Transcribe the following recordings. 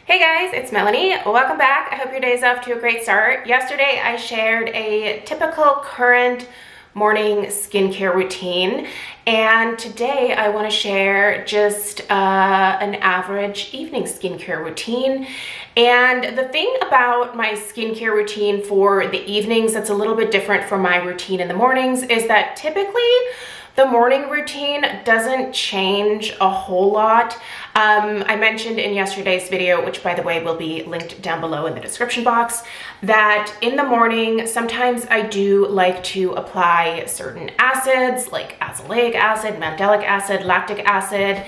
Hey guys, it's Melanie. Welcome back. I hope your day is off to a great start. Yesterday I shared a typical current morning skincare routine, and today I want to share just an average evening skincare routine. And the thing about my skincare routine for the evenings that's a little bit different from my routine in the mornings is that typically the morning routine doesn't change a whole lot. I mentioned in yesterday's video, which by the way will be linked down below in the description box, that in the morning sometimes I do like to apply certain acids like azelaic acid, mandelic acid, lactic acid.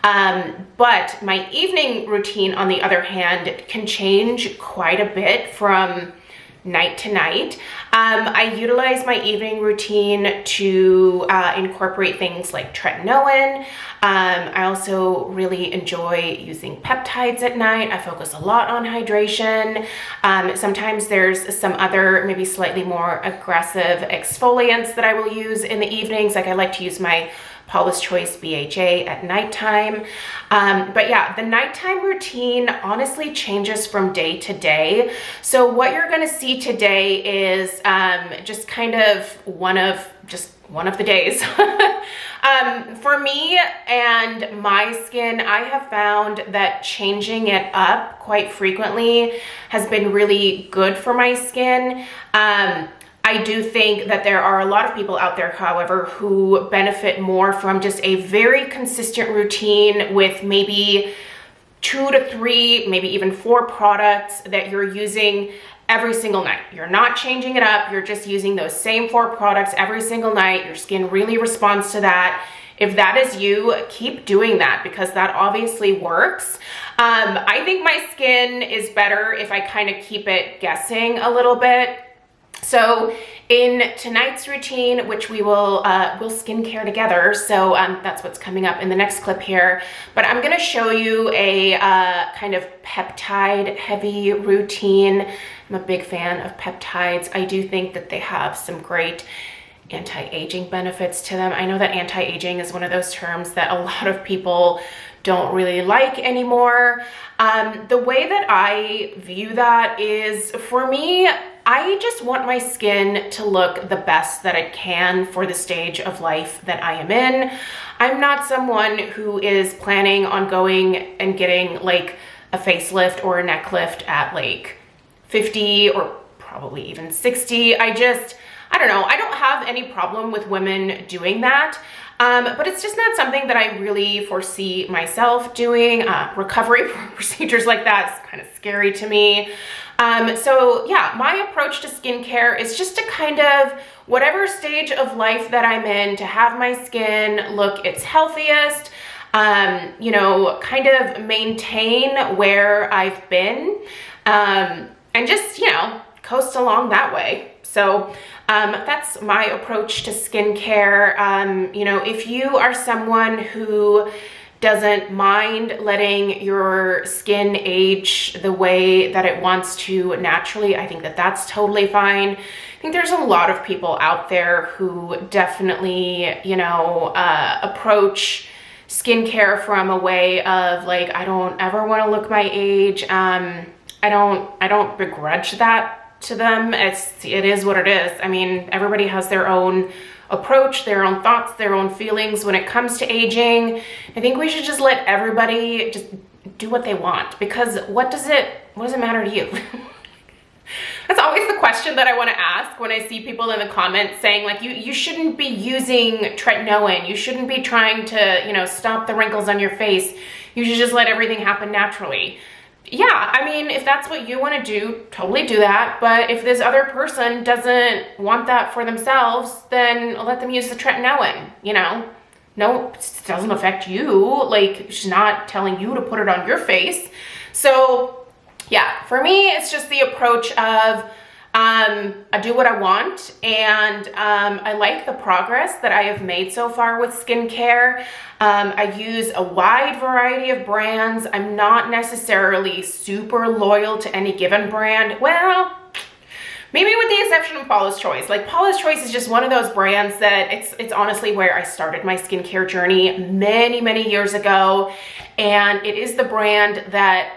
But my evening routine, on the other hand, can change quite a bit from night to night. I utilize my evening routine to incorporate things like tretinoin. I also really enjoy using peptides at night. I focus a lot on hydration. Sometimes there's some other maybe slightly more aggressive exfoliants that I will use in the evenings. Like I like to use my Paula's Choice BHA at nighttime. But yeah, the nighttime routine honestly changes from day to day. So what you're gonna see today is just kind of one of the days. For me and my skin, I have found that changing it up quite frequently has been really good for my skin. I do think that there are a lot of people out there, however, who benefit more from just a very consistent routine with maybe 2 to 3, maybe even 4 products that you're using every single night. You're not changing it up. You're just using those same 4 products every single night. Your skin really responds to that. If that is you, keep doing that because that obviously works. I think my skin is better if I kind of keep it guessing a little bit. So in tonight's routine, which we'll skincare together, so that's what's coming up in the next clip here, but I'm gonna show you a kind of peptide heavy routine. I'm a big fan of peptides. I do think that they have some great anti-aging benefits to them. I know that anti-aging is one of those terms that a lot of people don't really like anymore. The way that I view that is, for me, I just want my skin to look the best that it can for the stage of life that I am in. I'm not someone who is planning on going and getting like a facelift or a neck lift at like 50 or probably even 60. I don't know. I don't have any problem with women doing that. But it's just not something that I really foresee myself doing. Recovery procedures like that is kind of scary to me. So yeah, my approach to skincare is just to kind of, whatever stage of life that I'm in, to have my skin look its healthiest, you know, kind of maintain where I've been, and just, you know, coast along that way. So that's my approach to skincare. You know, if you are someone who doesn't mind letting your skin age the way that it wants to naturally, I think that that's totally fine. I think there's a lot of people out there who definitely, you know, approach skincare from a way of like, I don't ever want to look my age. I don't begrudge that to them. It is what it is. I mean, everybody has their own approach, their own thoughts, their own feelings when it comes to aging. I think we should just let everybody just do what they want, because what does it matter to you? That's always the question that I want to ask when I see people in the comments saying like, you shouldn't be using tretinoin, you shouldn't be trying to, you know, stop the wrinkles on your face, you should just let everything happen naturally. Yeah, I mean, if that's what you want to do, totally do that. But if this other person doesn't want that for themselves, then let them use the tretinoin, you know? No, it doesn't affect you. Like, she's not telling you to put it on your face. So yeah, for me, it's just the approach of, I do what I want, and I like the progress that I have made so far with skincare. I use a wide variety of brands. I'm not necessarily super loyal to any given brand. Well, maybe with the exception of Paula's Choice. Like, Paula's Choice is just one of those brands that it's honestly where I started my skincare journey many, many years ago. And it is the brand that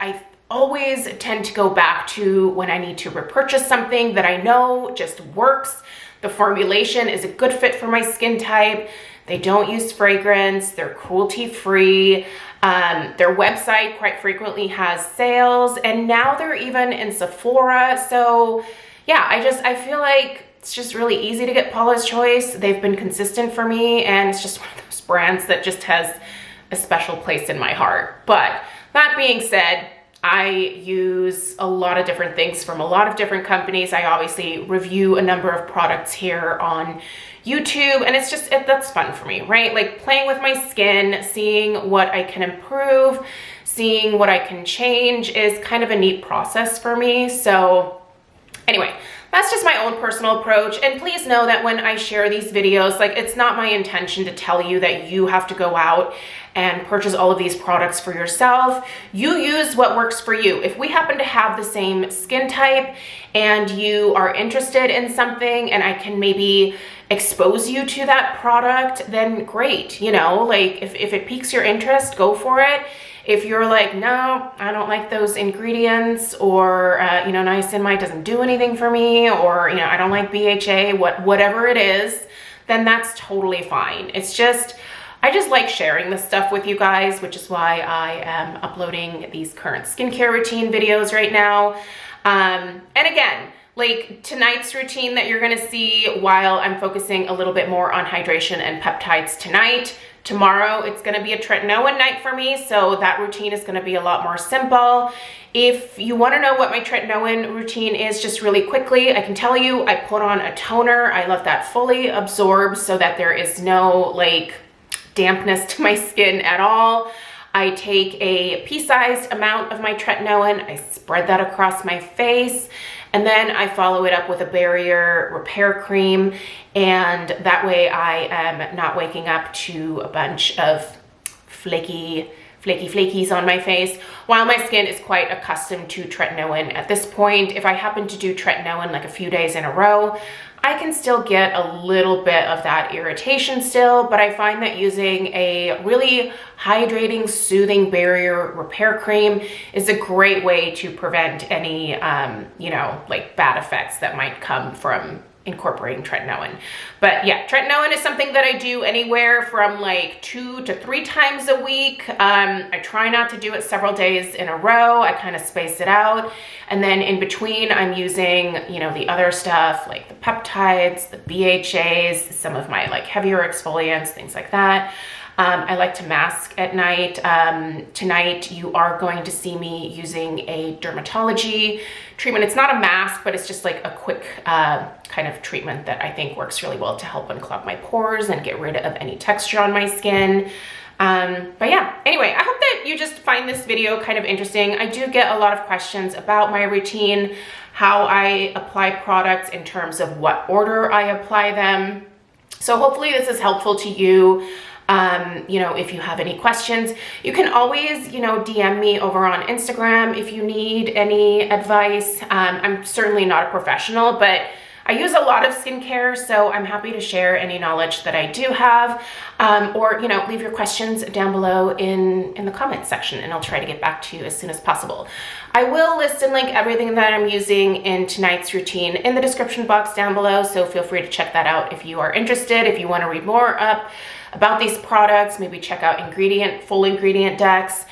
always tend to go back to when I need to repurchase something that I know just works. The formulation is a good fit for my skin type. They don't use fragrance. They're cruelty-free. Their website quite frequently has sales, and now they're even in Sephora. So yeah, I feel like it's just really easy to get Paula's Choice. They've been consistent for me, and it's just one of those brands that just has a special place in my heart. But that being said, I use a lot of different things from a lot of different companies. I obviously review a number of products here on YouTube, and it's just, that's fun for me, right? Like playing with my skin, seeing what I can improve, seeing what I can change is kind of a neat process for me. So anyway, that's just my own personal approach. And please know that when I share these videos, like it's not my intention to tell you that you have to go out and purchase all of these products for yourself. You use what works for you. If we happen to have the same skin type and you are interested in something and I can maybe expose you to that product, then great. You know, like if it piques your interest, go for it. If you're like, no, I don't like those ingredients, or, you know, niacinamide doesn't do anything for me, or, you know, I don't like BHA, whatever it is, then that's totally fine. It's just, I just like sharing this stuff with you guys, which is why I am uploading these current skincare routine videos right now. And again, like tonight's routine that you're gonna see, while I'm focusing a little bit more on hydration and peptides tonight, tomorrow it's gonna be a tretinoin night for me, so that routine is gonna be a lot more simple. If you wanna know what my tretinoin routine is, just really quickly, I can tell you, I put on a toner. I let that fully absorb so that there is no like dampness to my skin at all. I take a pea-sized amount of my tretinoin, I spread that across my face, and then I follow it up with a barrier repair cream, and that way I am not waking up to a bunch of flakies on my face. While my skin is quite accustomed to tretinoin at this point, if I happen to do tretinoin like a few days in a row, I can still get a little bit of that irritation still, but I find that using a really hydrating, soothing barrier repair cream is a great way to prevent any, you know, like bad effects that might come from incorporating tretinoin. But yeah, tretinoin is something that I do anywhere from like 2 to 3 times a week. I try not to do it several days in a row. I kind of space it out. And then in between, I'm using, you know, the other stuff like the peptides, the BHAs, some of my like heavier exfoliants, things like that. I like to mask at night. Tonight you are going to see me using a dermatology treatment. It's not a mask, but it's just like a quick kind of treatment that I think works really well to help unclog my pores and get rid of any texture on my skin. But yeah, anyway, I hope that you just find this video kind of interesting. I do get a lot of questions about my routine, how I apply products in terms of what order I apply them. So hopefully this is helpful to you. You know, if you have any questions, you can always, you know, DM me over on Instagram if you need any advice. I'm certainly not a professional, but I use a lot of skincare, so I'm happy to share any knowledge that I do have, or, you know, leave your questions down below in the comments section, and I'll try to get back to you as soon as possible. I will list and link everything that I'm using in tonight's routine in the description box down below, so feel free to check that out if you are interested. If you want to read more up about these products, maybe check out full ingredient decks.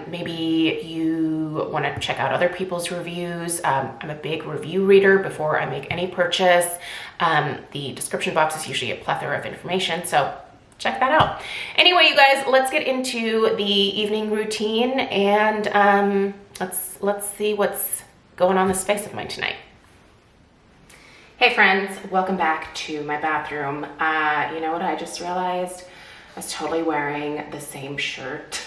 Maybe you want to check out other people's reviews. I'm a big review reader before I make any purchase. The description box is usually a plethora of information, so check that out. Anyway, you guys, let's get into the evening routine, and let's see what's going on this face of mine tonight. Hey friends, welcome back to my bathroom. You know what I just realized? I was totally wearing the same shirt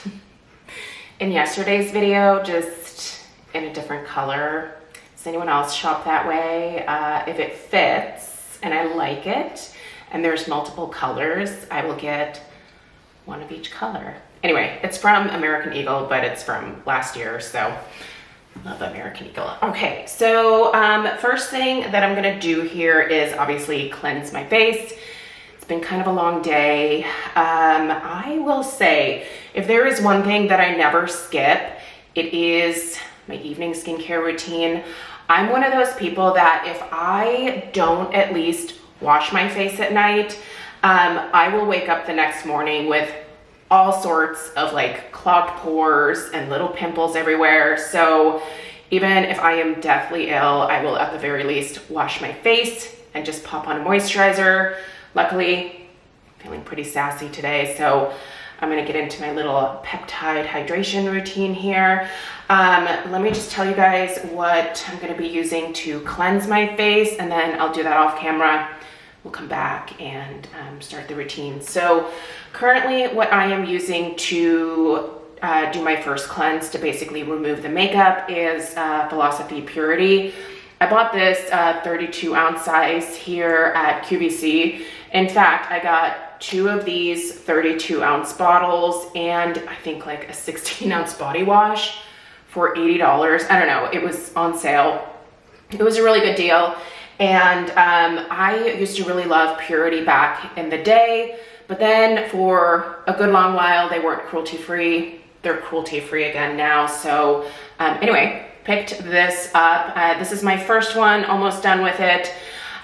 in yesterday's video, just in a different color. Does anyone else shop that way? If it fits and I like it and there's multiple colors, I will get one of each color. Anyway, it's from American Eagle, but it's from last year, so love American Eagle. Okay, so first thing that I'm gonna do here is obviously cleanse my face. It's been kind of a long day. I will say, if there is one thing that I never skip, it is my evening skincare routine. I'm one of those people that if I don't at least wash my face at night, I will wake up the next morning with all sorts of like clogged pores and little pimples everywhere. So even if I am deathly ill, I will at the very least wash my face and just pop on a moisturizer. Luckily, I'm feeling pretty sassy today, so I'm gonna get into my little peptide hydration routine here. Let me just tell you guys what I'm gonna be using to cleanse my face, and then I'll do that off camera. We'll come back and start the routine. So currently what I am using to do my first cleanse to basically remove the makeup is Philosophy Purity. I bought this 32 ounce size here at QVC. In fact, I got 2 of these 32 ounce bottles and I think like a 16 ounce body wash for $80. I don't know, it was on sale. It was a really good deal. And I used to really love Purity back in the day, but then for a good long while, they weren't cruelty-free. They're cruelty-free again now. So anyway, picked this up. This is my first one, almost done with it.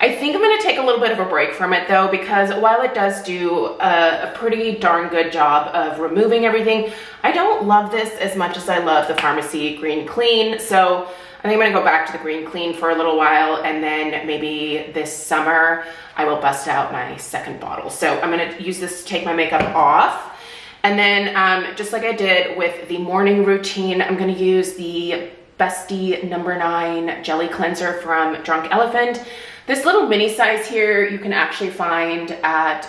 I think I'm gonna take a little bit of a break from it though, because while it does do a pretty darn good job of removing everything, I don't love this as much as I love the Pharmacy Green Clean. So I think I'm gonna go back to the Green Clean for a little while, and then maybe this summer I will bust out my second bottle. So I'm gonna use this to take my makeup off. And then just like I did with the morning routine, I'm gonna use the Bestie No. 9 Jelly Cleanser from Drunk Elephant. This little mini size here, you can actually find at,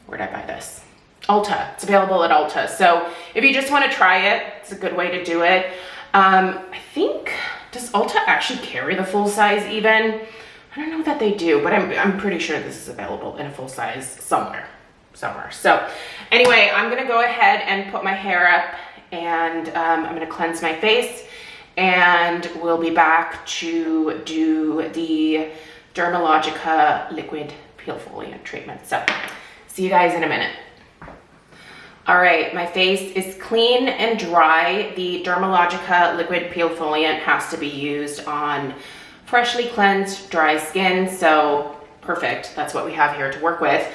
where'd I buy this? Ulta. It's available at Ulta. So if you just wanna try it, it's a good way to do it. I think, does Ulta actually carry the full size even? I don't know that they do, but I'm pretty sure this is available in a full size somewhere. So anyway, I'm gonna go ahead and put my hair up, and I'm gonna cleanse my face, and we'll be back to do the Dermalogica liquid peel foliant treatment. So see you guys in a minute. All right, my face is clean and dry. The Dermalogica liquid peel foliant has to be used on freshly cleansed, dry skin, so perfect. That's what we have here to work with.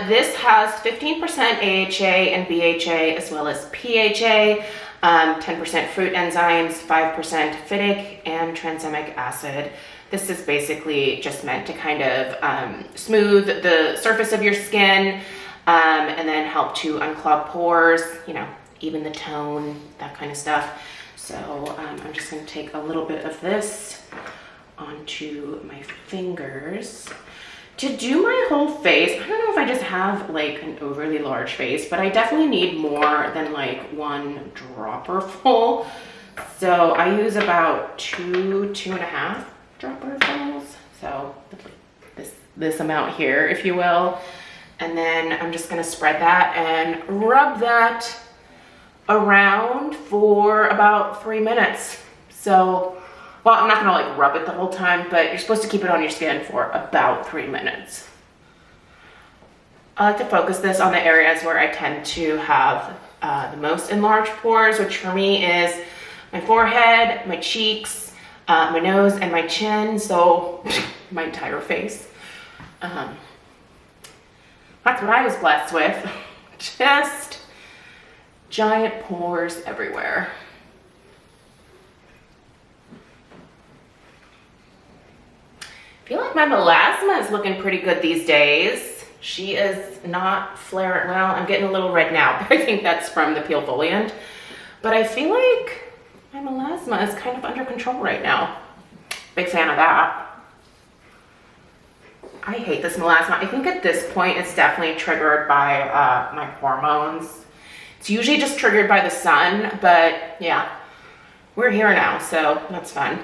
This has 15% AHA and BHA as well as PHA, 10% fruit enzymes, 5% phytic and tranexamic acid. This is basically just meant to kind of smooth the surface of your skin, and then help to unclog pores, you know, even the tone, that kind of stuff. So I'm just gonna take a little bit of this onto my fingers. To do my whole face, I don't know if I just have like an overly large face, but I definitely need more than like 1 dropper full. So I use about 2.5 dropper fulls. So this amount here, if you will. And then I'm just gonna spread that and rub that around for about 3 minutes. So, well, I'm not gonna like rub it the whole time, but you're supposed to keep it on your skin for about 3 minutes. I like to focus this on the areas where I tend to have the most enlarged pores, which for me is my forehead, my cheeks, my nose, and my chin, so my entire face. That's what I was blessed with. Just giant pores everywhere. I feel like my melasma is looking pretty good these days. She is not flaring. Well, I'm getting a little red now, but I think that's from the peel foliant. But I feel like my melasma is kind of under control right now. Big fan of that. I hate this melasma. I think at this point it's definitely triggered by my hormones. It's usually just triggered by the sun, but yeah, we're here now, so that's fun.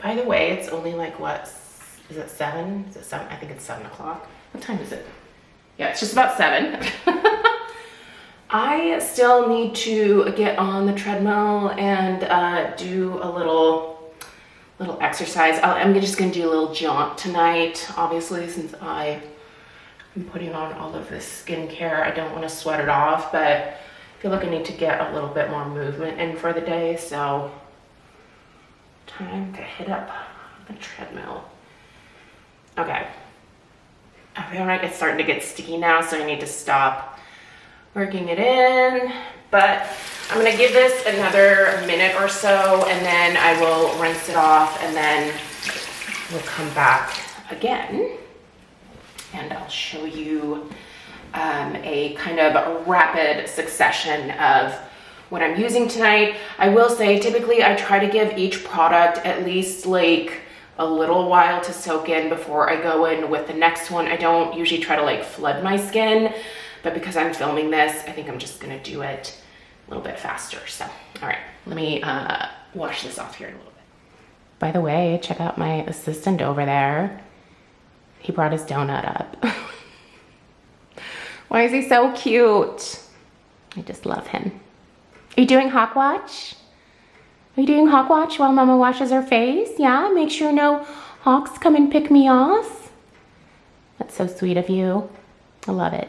By the way, it's only like, what, is it 7? Is it 7? I think it's 7 o'clock. What time is it? Yeah, it's just about 7. I still need to get on the treadmill and do a little little exercise. I'm just gonna do a little jaunt tonight. Obviously, since I'm putting on all of this skincare, I don't want to sweat it off, but I feel like I need to get a little bit more movement in for the day, so time to hit up the treadmill. Okay. I feel like it's starting to get sticky now, so I need to stop working it in, but I'm gonna give this another minute or so, and then I will rinse it off, and then we'll come back again, and I'll show you a kind of rapid succession of what I'm using tonight. I will say, typically I try to give each product at least like a little while to soak in before I go in with the next one. I don't usually try to like flood my skin, but because I'm filming this, I think I'm just gonna do it a little bit faster. So, all right, let me wash this off here in a little bit. By the way, check out my assistant over there. He brought his donut up. Why is he so cute? I just love him. Are you doing hawk watch? Are you doing hawk watch while Mama washes her face? Yeah, make sure no hawks come and pick me off. That's so sweet of you. I love it.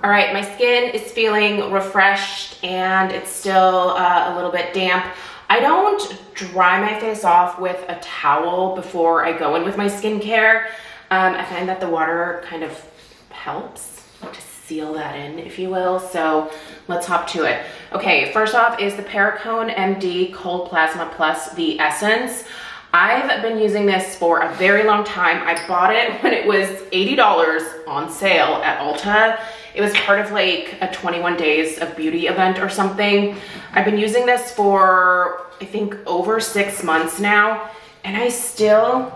All right, my skin is feeling refreshed and it's still a little bit damp. I don't dry my face off with a towel before I go in with my skincare. I find that the water kind of helps to seal that in, if you will. So let's hop to it. Okay, first off is the Perricone MD Cold Plasma Plus the Essence. I've been using this for a very long time. I bought it when it was $80 on sale at Ulta. It was part of like a 21 days of beauty event or something. I've been using this for, I think, over 6 months now, and I still,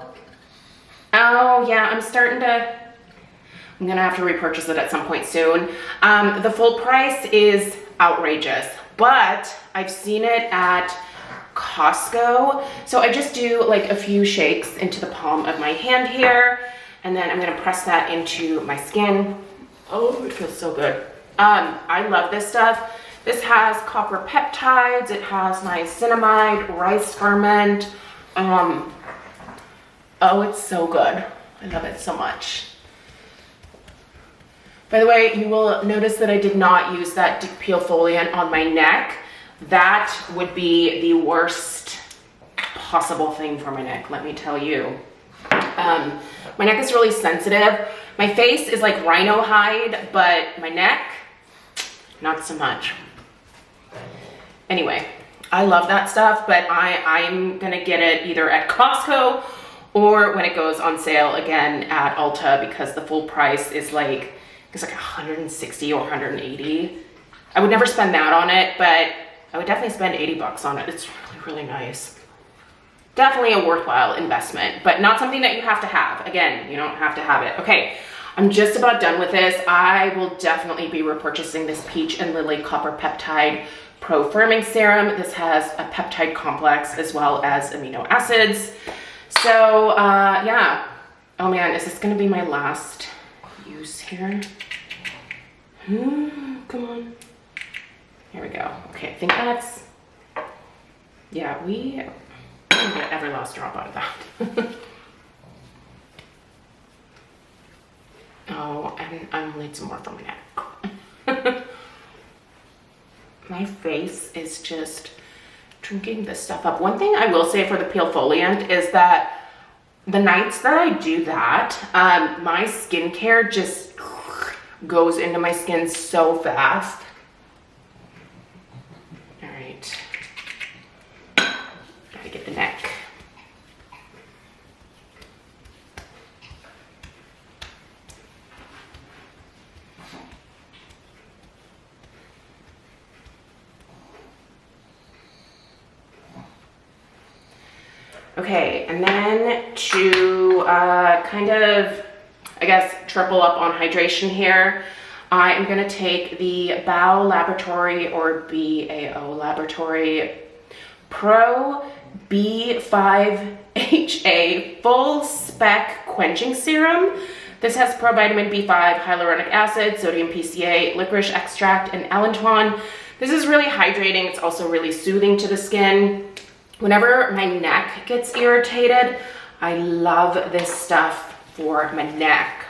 oh yeah, I'm gonna have to repurchase it at some point soon. The full price is outrageous, but I've seen it at Costco. So I just do like a few shakes into the palm of my hand here, and then I'm gonna press that into my skin. Oh, it feels so good. I love this stuff. This has copper peptides. It has niacinamide, rice ferment. Oh, it's so good. I love it so much. By the way, you will notice that I did not use that peel foliant on my neck. That would be the worst possible thing for my neck, let me tell you. My neck is really sensitive. My face is like rhino hide, but my neck, not so much. Anyway, I love that stuff, but I'm gonna get it either at Costco or when it goes on sale again at Ulta, because the full price is like, it's like 160 or 180. I would never spend that on it, but I would definitely spend 80 bucks on it. It's really, really nice. Definitely a worthwhile investment, but not something that you have to have. Again, you don't have to have it. Okay, I'm just about done with this. I will definitely be repurchasing this Peach and Lily Copper Peptide Pro Firming Serum. This has a peptide complex as well as amino acids. So yeah. Oh man, is this gonna be my last use here? Come on. Here we go. Okay, I think that's, yeah, we didn't get every last drop out of that. Oh, and I will need some more for my neck. My face is just drinking this stuff up. One thing I will say for the peel foliant is that the nights that I do that, my skincare just goes into my skin so fast. All right, gotta get the neck. Okay, and then to kind of, I guess, triple up on hydration here, I am gonna take the Bao Laboratory or BAO Laboratory Pro B5HA Full Spec Quenching Serum. This has provitamin B5, hyaluronic acid, sodium PCA, licorice extract, and allantoin. This is really hydrating. It's also really soothing to the skin. Whenever my neck gets irritated, I love this stuff for my neck.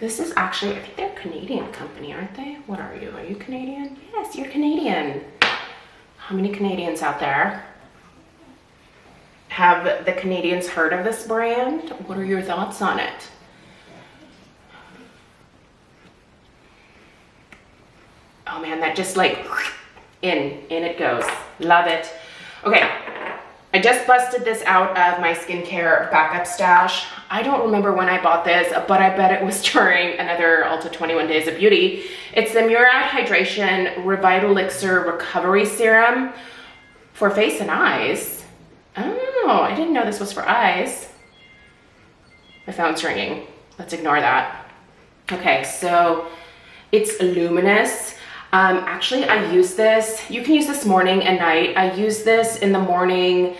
This is actually, I think they're a Canadian company, aren't they? What are you? Are you Canadian? Yes, you're Canadian. How many Canadians out there? Have the Canadians heard of this brand? What are your thoughts on it? Oh man, that just like, in it goes. Love it. Okay, I just busted this out of my skincare backup stash. I don't remember when I bought this, but I bet it was during another Ulta 21 Days of Beauty. It's the Murad Hydration Revital Elixir Recovery Serum for face and eyes. Oh, I didn't know this was for eyes. My phone's ringing. Let's ignore that. Okay, so it's luminous. Actually, I use this. You can use this morning and night. I used this in the morning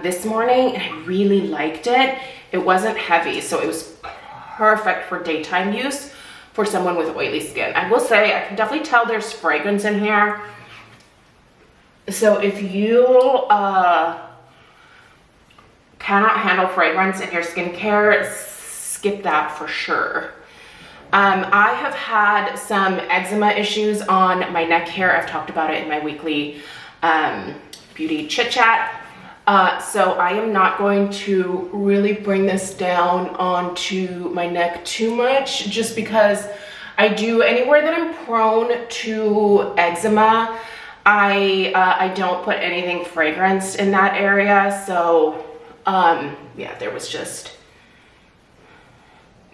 this morning, and I really liked it. It wasn't heavy, so it was perfect for daytime use for someone with oily skin. I will say, I can definitely tell there's fragrance in here. So if you cannot handle fragrance in your skincare, skip that for sure. I have had some eczema issues on my neck hair. I've talked about it in my weekly beauty chit chat. So I am not going to really bring this down onto my neck too much, just because I do, anywhere that I'm prone to eczema, I don't put anything fragranced in that area. So yeah, there was just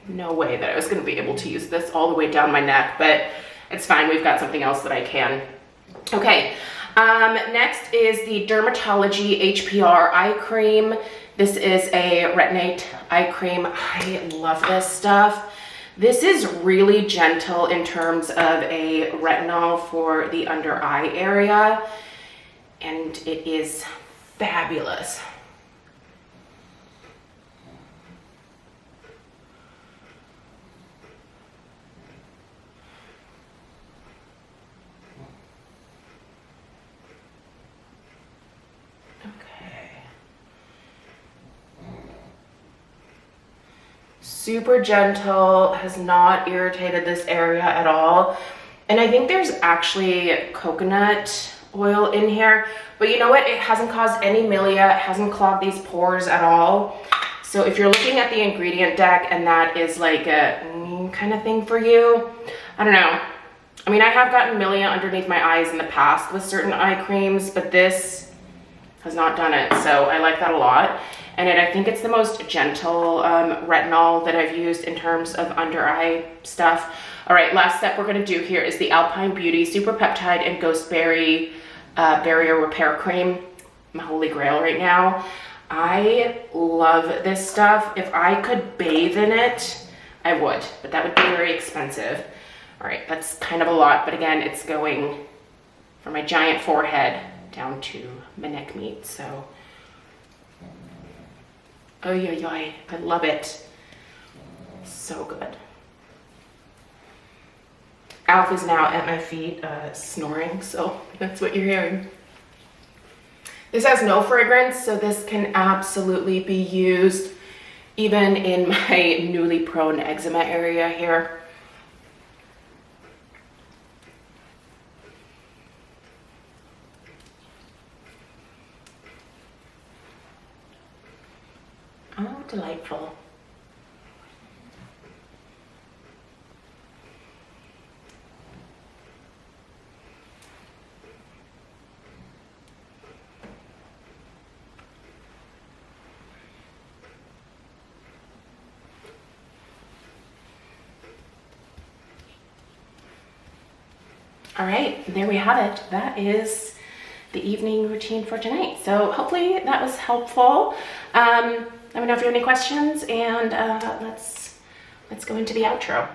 no way that I was going to be able to use this all the way down my neck, but it's fine. We've got something else that I can. Okay. Next is the Dermatology HPR eye cream. This is a retinate eye cream. I love this stuff. This is really gentle in terms of a retinol for the under eye area, and it is fabulous. Super gentle, has not irritated this area at all. And I think there's actually coconut oil in here, but you know what? It hasn't caused any milia, it hasn't clogged these pores at all. So if you're looking at the ingredient deck and that is like a kind of thing for you, I don't know. I mean, I have gotten milia underneath my eyes in the past with certain eye creams, but this has not done it. So I like that a lot. And I think it's the most gentle retinol that I've used in terms of under eye stuff. All right, last step we're gonna do here is the Alpyn Beauty Super Peptide and Ghostberry Barrier Repair Cream. My holy grail right now. I love this stuff. If I could bathe in it, I would, but that would be very expensive. All right, that's kind of a lot, but again, it's going from my giant forehead down to my neck meat, so. Oh yeah, yeah, I love it. So good. Alf is now at my feet snoring, so that's what you're hearing. This has no fragrance, so this can absolutely be used even in my newly prone eczema area here. Oh, delightful. All right, there we have it. That is the evening routine for tonight. So hopefully that was helpful. Let me know if you have any questions, and let's go into the outro.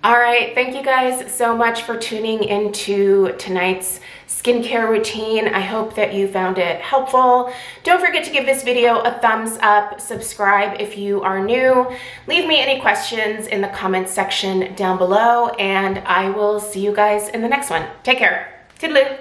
All right, thank you guys so much for tuning into tonight's skincare routine. I hope that you found it helpful. Don't forget to give this video a thumbs up, subscribe if you are new, leave me any questions in the comments section down below, and I will see you guys in the next one. Take care. Toodaloo.